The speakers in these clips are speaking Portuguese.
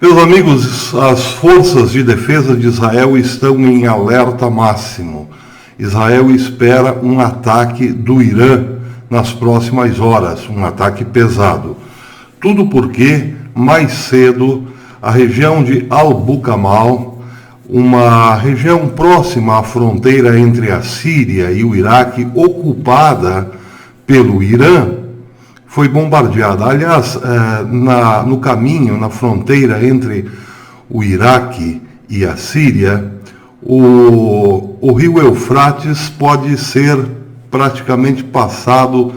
Meus amigos, as forças de defesa de Israel estão em alerta máximo. Israel espera um ataque do Irã nas próximas horas, um ataque pesado. Tudo porque, mais cedo, a região de Al-Bukamal, uma região próxima à fronteira entre a Síria e o Iraque, ocupada pelo Irã, foi bombardeada. Aliás, no caminho, na fronteira entre o Iraque e a Síria, o rio Eufrates pode ser praticamente passado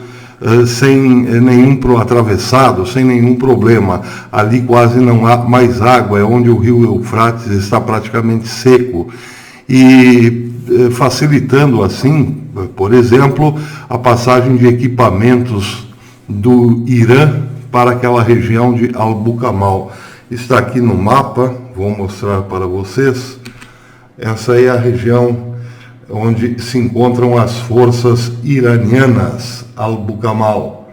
atravessado, sem nenhum problema. Ali quase não há mais água, é onde o rio Eufrates está praticamente seco. E facilitando assim, por exemplo, a passagem de equipamentos do Irã para aquela região de Al-Bukamal. Está aqui no mapa, vou mostrar para vocês. Essa é a região onde se encontram as forças iranianas, Al-Bukamal.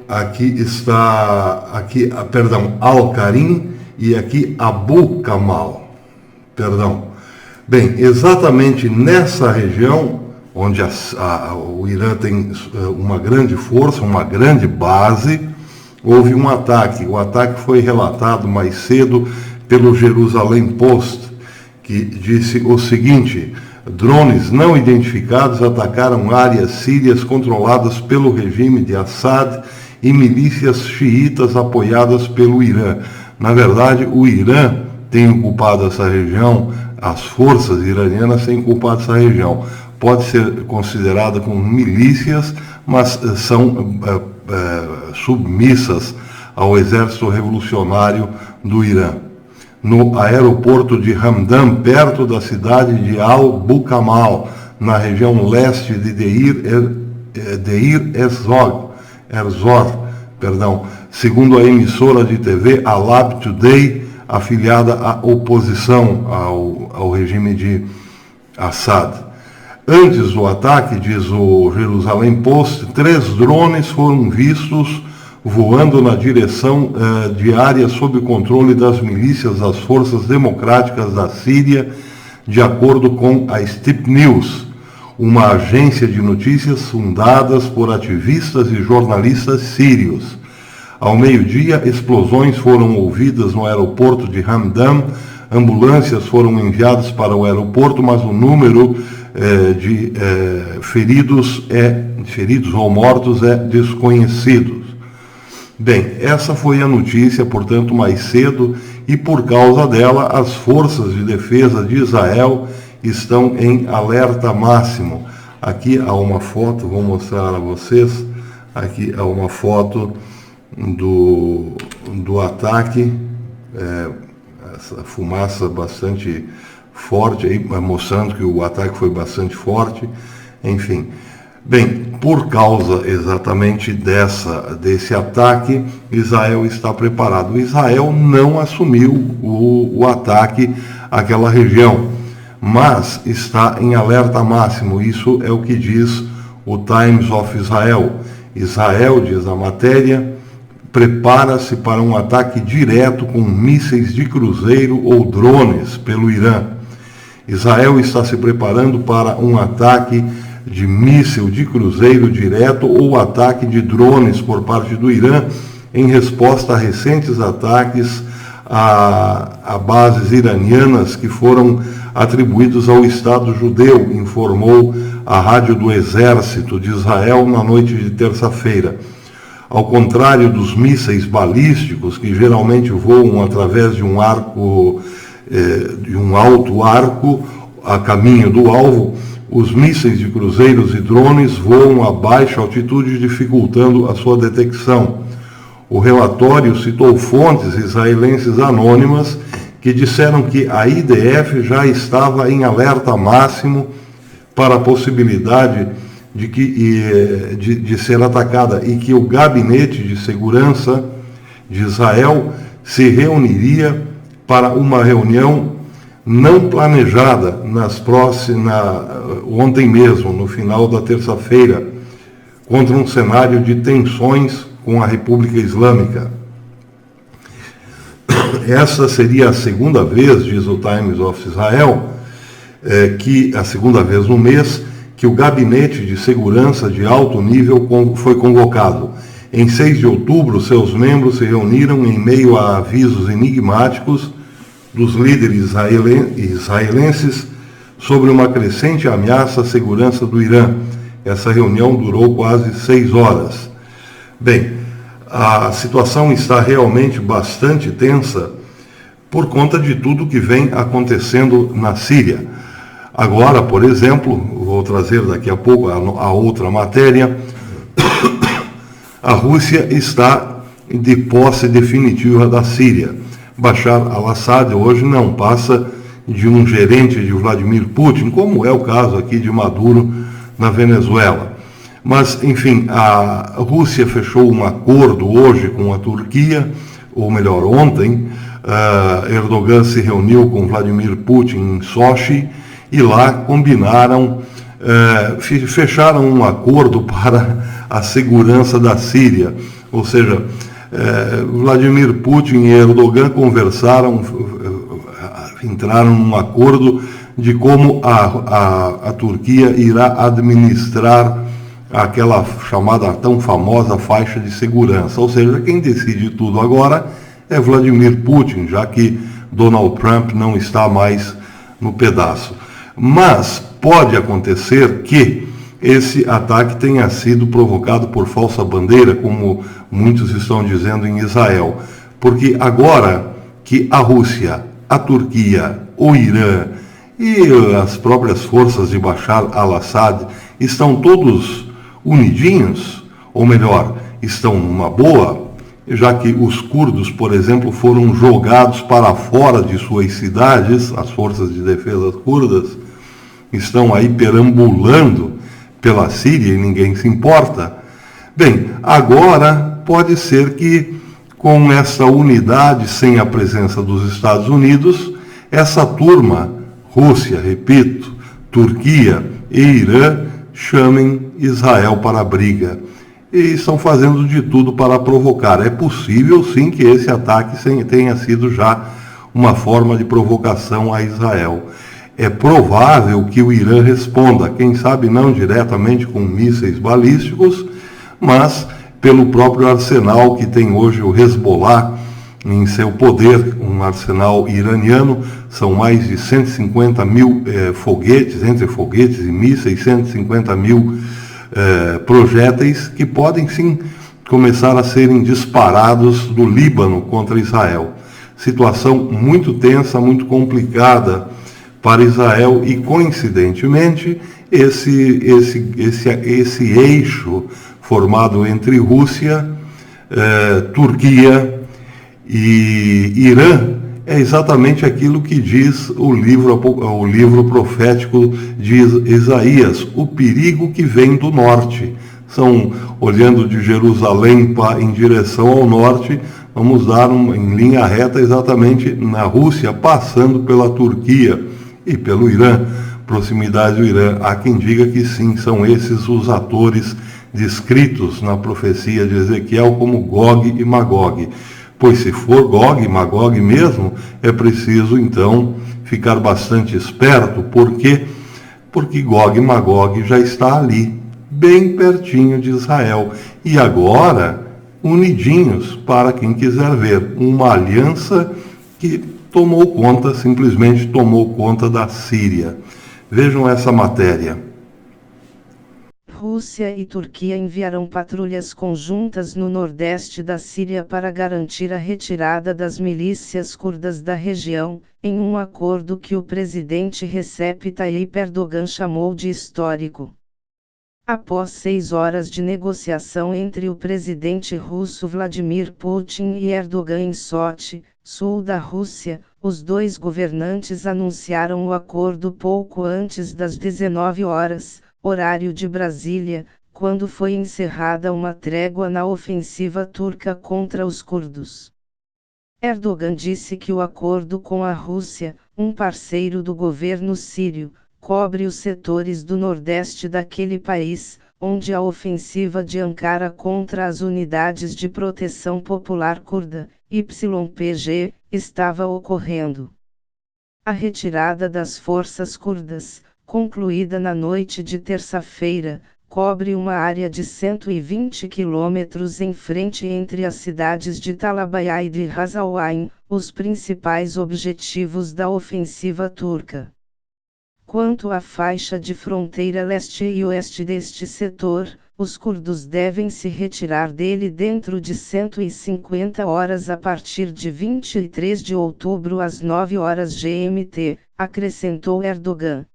Aqui está, Al-Karim e aqui Abu Kamal. Bem, exatamente nessa região onde o Irã tem uma grande força, uma grande base, houve um ataque. O ataque foi relatado mais cedo pelo Jerusalém Post, que disse o seguinte: drones não identificados atacaram áreas sírias controladas pelo regime de Assad e milícias xiitas apoiadas pelo Irã. Na verdade, o Irã tem ocupado essa região, as forças iranianas têm ocupado essa região. Pode ser considerada como milícias, mas são submissas ao exército revolucionário do Irã. No aeroporto de Hamdan, perto da cidade de Al-Bukamal, na região leste de Deir ez-Zor, segundo a emissora de TV Alab Today, afiliada à oposição ao regime de Assad. Antes do ataque, diz o Jerusalém Post, 3 drones foram vistos voando na direção de áreas sob controle das milícias das Forças Democráticas da Síria, de acordo com a Steep News, uma agência de notícias fundada por ativistas e jornalistas sírios. Ao meio-dia, explosões foram ouvidas no aeroporto de Hamdan, ambulâncias foram enviadas para o aeroporto, mas o número de feridos ou mortos é desconhecido. Bem, essa foi a notícia, portanto, mais cedo, e por causa dela, as forças de defesa de Israel estão em alerta máximo. Aqui há uma foto, vou mostrar a vocês, aqui há uma foto do ataque, essa fumaça bastante forte, aí, mostrando que o ataque foi bastante forte, enfim. Bem, por causa exatamente desse ataque, Israel está preparado. Israel não assumiu o ataque àquela região, mas está em alerta máximo. Isso é o que diz o Times of Israel. Israel, diz a matéria, prepara-se para um ataque direto com mísseis de cruzeiro ou drones pelo Irã. Israel está se preparando para um ataque de míssil de cruzeiro direto ou ataque de drones por parte do Irã, em resposta a recentes ataques a bases iranianas que foram atribuídos ao Estado judeu, informou a rádio do Exército de Israel na noite de terça-feira. Ao contrário dos mísseis balísticos, que geralmente voam através de um arco, de um alto arco a caminho do alvo, os mísseis de cruzeiros e drones voam a baixa altitude, dificultando a sua detecção. O relatório citou fontes israelenses anônimas que disseram que a IDF já estava em alerta máximo para a possibilidade de ser atacada e que o Gabinete de Segurança de Israel se reuniria para uma reunião não planejada ontem mesmo, no final da terça-feira, contra um cenário de tensões com a República Islâmica. essa seria a segunda vez, diz o Times of Israel, que a segunda vez no mês, que o Gabinete de Segurança de Alto Nível foi convocado. Em 6 de outubro, seus membros se reuniram em meio a avisos enigmáticos dos líderes israelenses sobre uma crescente ameaça à segurança do Irã. Essa reunião durou quase 6 horas. Bem, a situação está realmente bastante tensa por conta de tudo que vem acontecendo na Síria. Agora, por exemplo, vou trazer daqui a pouco a outra matéria, a Rússia está de posse definitiva da Síria. Bashar al-Assad hoje não passa de um gerente de Vladimir Putin, como é o caso aqui de Maduro na Venezuela. Mas, enfim, a Rússia fechou um acordo hoje com a Turquia, ou melhor, ontem. Erdogan se reuniu com Vladimir Putin em Sochi e lá combinaram, fecharam um acordo para a segurança da Síria. Ou seja, Vladimir Putin e Erdogan conversaram, entraram num acordo de como a Turquia irá administrar aquela chamada tão famosa faixa de segurança. Ou seja, quem decide tudo agora é Vladimir Putin, já que Donald Trump não está mais no pedaço. Mas pode acontecer que esse ataque tenha sido provocado por falsa bandeira, como muitos estão dizendo em Israel. Porque agora que a Rússia, a Turquia, o Irã e as próprias forças de Bashar al-Assad estão todos unidinhos, ou melhor, estão numa boa, já que os curdos, por exemplo, foram jogados para fora de suas cidades, as forças de defesa curdas estão aí perambulando pela Síria e ninguém se importa. Bem, agora pode ser que com essa unidade, sem a presença dos Estados Unidos, essa turma, Rússia, repito, Turquia e Irã, chamem Israel para a briga. E estão fazendo de tudo para provocar. É possível, sim, que esse ataque tenha sido já uma forma de provocação a Israel. É provável que o Irã responda, quem sabe não diretamente com mísseis balísticos, mas pelo próprio arsenal que tem hoje o Hezbollah em seu poder, um arsenal iraniano. São mais de 150 mil foguetes, entre foguetes e mísseis, 150 mil projéteis que podem sim começar a serem disparados do Líbano contra Israel. Situação muito tensa, muito complicada para Israel e, coincidentemente, esse eixo formado entre Rússia, Turquia e Irã é exatamente aquilo que diz o livro profético de Isaías, o perigo que vem do norte. Olhando de Jerusalém em direção ao norte, vamos dar em linha reta exatamente na Rússia, passando pela Turquia e pelo Irã, proximidade do Irã. Há quem diga que sim, são esses os atores descritos na profecia de Ezequiel como Gog e Magog. Pois se for Gog e Magog mesmo, é preciso então ficar bastante esperto. Por quê? Porque Gog e Magog já está ali, bem pertinho de Israel. E agora, unidinhos, para quem quiser ver, uma aliança que simplesmente tomou conta da Síria. Vejam essa matéria. Rússia e Turquia enviarão patrulhas conjuntas no nordeste da Síria para garantir a retirada das milícias curdas da região, em um acordo que o presidente Recep Tayyip Erdogan chamou de histórico. Após 6 horas de negociação entre o presidente russo Vladimir Putin e Erdogan em Sochi, sul da Rússia, os dois governantes anunciaram o acordo pouco antes das 19 horas, horário de Brasília, quando foi encerrada uma trégua na ofensiva turca contra os curdos. Erdogan disse que o acordo com a Rússia, um parceiro do governo sírio, cobre os setores do nordeste daquele país, onde a ofensiva de Ankara contra as unidades de proteção popular curda, YPG, estava ocorrendo. A retirada das forças curdas, concluída na noite de terça-feira, cobre uma área de 120 quilômetros em frente entre as cidades de Talabaya e de Hazawain, os principais objetivos da ofensiva turca. Quanto à faixa de fronteira leste e oeste deste setor, os curdos devem se retirar dele dentro de 150 horas a partir de 23 de outubro às 9 horas GMT, acrescentou Erdogan.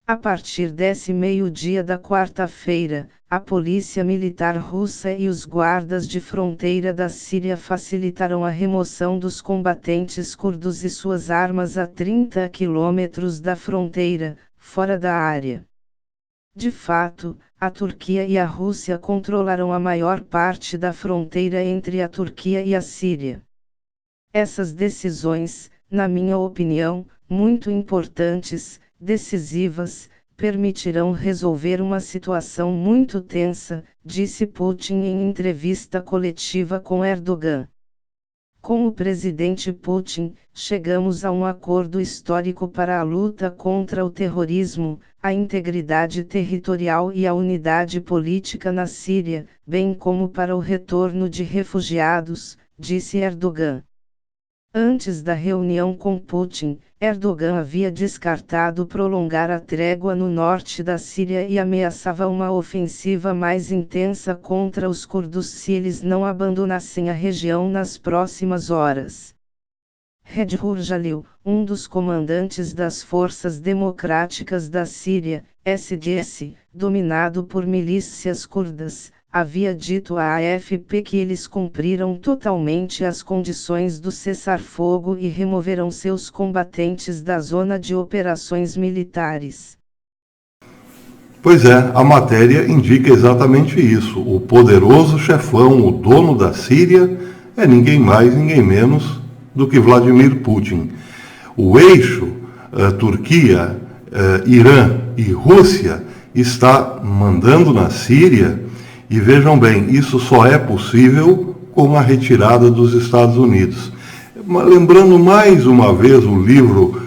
A partir desse meio-dia da quarta-feira, a polícia militar russa e os guardas de fronteira da Síria facilitarão a remoção dos combatentes curdos e suas armas a 30 quilômetros da fronteira, fora da área. De fato, a Turquia e a Rússia controlarão a maior parte da fronteira entre a Turquia e a Síria. Essas decisões, na minha opinião, muito importantes, decisivas, permitirão resolver uma situação muito tensa, disse Putin em entrevista coletiva com Erdogan. Com o presidente Putin, chegamos a um acordo histórico para a luta contra o terrorismo, a integridade territorial e a unidade política na Síria, bem como para o retorno de refugiados, disse Erdogan. Antes da reunião com Putin, Erdogan havia descartado prolongar a trégua no norte da Síria e ameaçava uma ofensiva mais intensa contra os curdos se eles não abandonassem a região nas próximas horas. Redhur Jalil, um dos comandantes das Forças Democráticas da Síria, SDS, dominado por milícias curdas, havia dito à AFP que eles cumpriram totalmente as condições do cessar-fogo e removerão seus combatentes da zona de operações militares. Pois é, a matéria indica exatamente isso. O poderoso chefão, o dono da Síria, é ninguém mais, ninguém menos do que Vladimir Putin. O eixo Turquia, Irã e Rússia está mandando na Síria. E vejam bem, isso só é possível com a retirada dos Estados Unidos. Lembrando mais uma vez o livro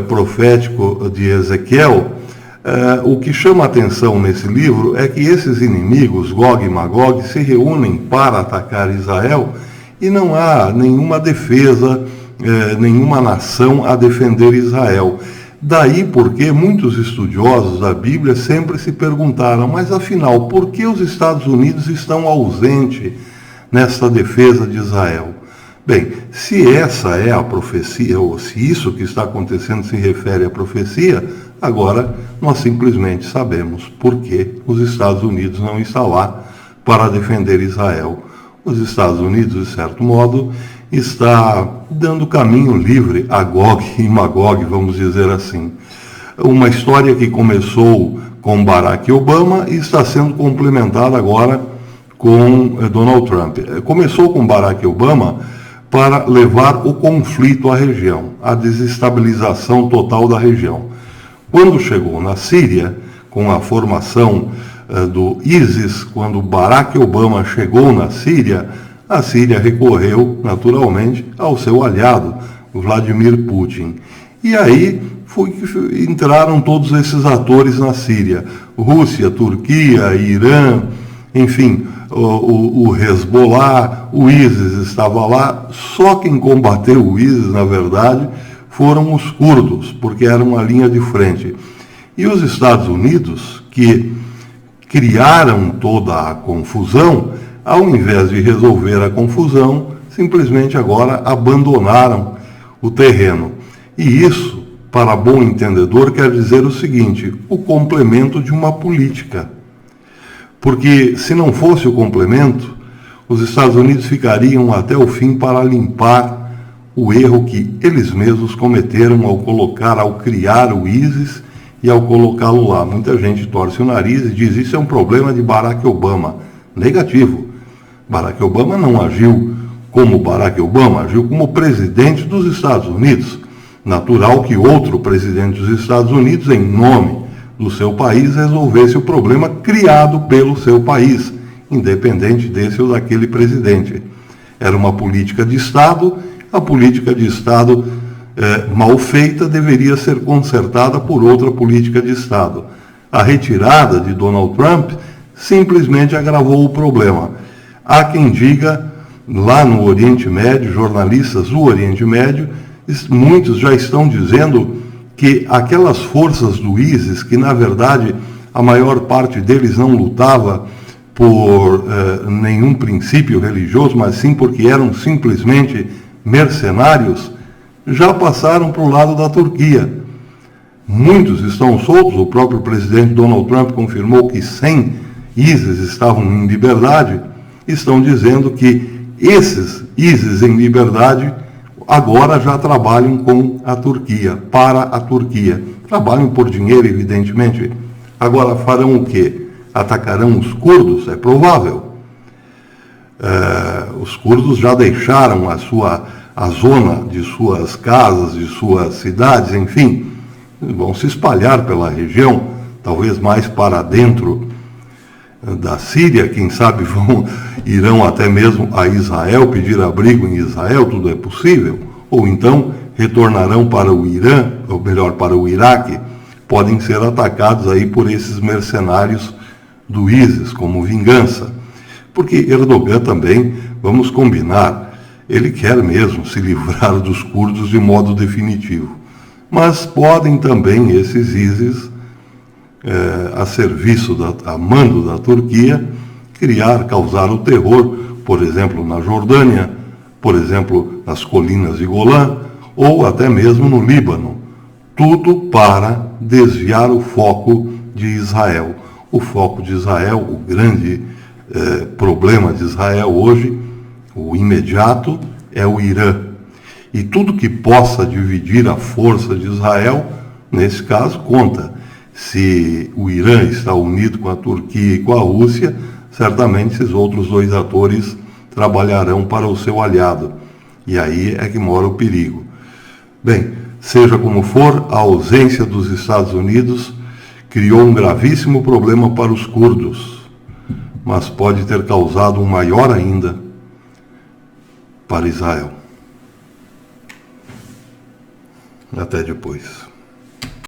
profético de Ezequiel, o que chama a atenção nesse livro é que esses inimigos, Gog e Magog, se reúnem para atacar Israel e não há nenhuma defesa, nenhuma nação a defender Israel. Daí porque muitos estudiosos da Bíblia sempre se perguntaram, mas afinal, por que os Estados Unidos estão ausentes nesta defesa de Israel? Bem, se essa é a profecia, ou se isso que está acontecendo se refere à profecia, agora nós simplesmente sabemos por que os Estados Unidos não estão lá para defender Israel. Os Estados Unidos, de certo modo, está dando caminho livre a Gog e Magog, vamos dizer assim. Uma história que começou com Barack Obama e está sendo complementada agora com Donald Trump. Começou com Barack Obama para levar o conflito à região, a desestabilização total da região. Quando chegou na Síria, com a formação do ISIS, quando Barack Obama chegou na Síria, a Síria recorreu, naturalmente, ao seu aliado, Vladimir Putin. E aí entraram todos esses atores na Síria. Rússia, Turquia, Irã, enfim, o Hezbollah, o ISIS estava lá. Só quem combateu o ISIS, na verdade, foram os curdos, porque era uma linha de frente. E os Estados Unidos, que criaram toda a confusão, ao invés de resolver a confusão, simplesmente agora abandonaram o terreno. E isso, para bom entendedor, quer dizer o seguinte: o complemento de uma política. Porque se não fosse o complemento, os Estados Unidos ficariam até o fim para limpar o erro que eles mesmos cometeram ao criar o ISIS e ao colocá-lo lá. Muita gente torce o nariz e diz: isso é um problema de Barack Obama. Negativo. Barack Obama não agiu como Barack Obama, agiu como presidente dos Estados Unidos. Natural que outro presidente dos Estados Unidos, em nome do seu país, resolvesse o problema criado pelo seu país, independente desse ou daquele presidente. Era uma política de Estado, a política de Estado mal feita deveria ser consertada por outra política de Estado. A retirada de Donald Trump simplesmente agravou o problema. Há quem diga, lá no Oriente Médio, jornalistas do Oriente Médio, muitos já estão dizendo que aquelas forças do ISIS, que na verdade a maior parte deles não lutava por nenhum princípio religioso, mas sim porque eram simplesmente mercenários, já passaram para o lado da Turquia. Muitos estão soltos, o próprio presidente Donald Trump confirmou que 100 ISIS estavam em liberdade, estão dizendo que esses ISIS em liberdade agora já trabalham com a Turquia, para a Turquia. Trabalham por dinheiro, evidentemente. Agora farão o quê? Atacarão os curdos? É provável. Os curdos já deixaram a zona de suas casas, de suas cidades, enfim, vão se espalhar pela região, talvez mais para dentro da Síria, quem sabe irão até mesmo a Israel, pedir abrigo em Israel, tudo é possível, ou então retornarão para o Irã, ou melhor, para o Iraque, podem ser atacados aí por esses mercenários do ISIS, como vingança. Porque Erdogan também, vamos combinar, ele quer mesmo se livrar dos curdos de modo definitivo. Mas podem também esses ISIS, a serviço, a mando da Turquia, causar o terror, por exemplo, na Jordânia, por exemplo, nas colinas de Golã, ou até mesmo no Líbano. Tudo para desviar o foco de Israel. O foco de Israel, o grande problema de Israel hoje, o imediato, é o Irã. E tudo que possa dividir a força de Israel, nesse caso, conta. Se o Irã está unido com a Turquia e com a Rússia, certamente esses outros dois atores trabalharão para o seu aliado. E aí é que mora o perigo. Bem, seja como for, a ausência dos Estados Unidos criou um gravíssimo problema para os curdos, mas pode ter causado um maior ainda para Israel. Até depois.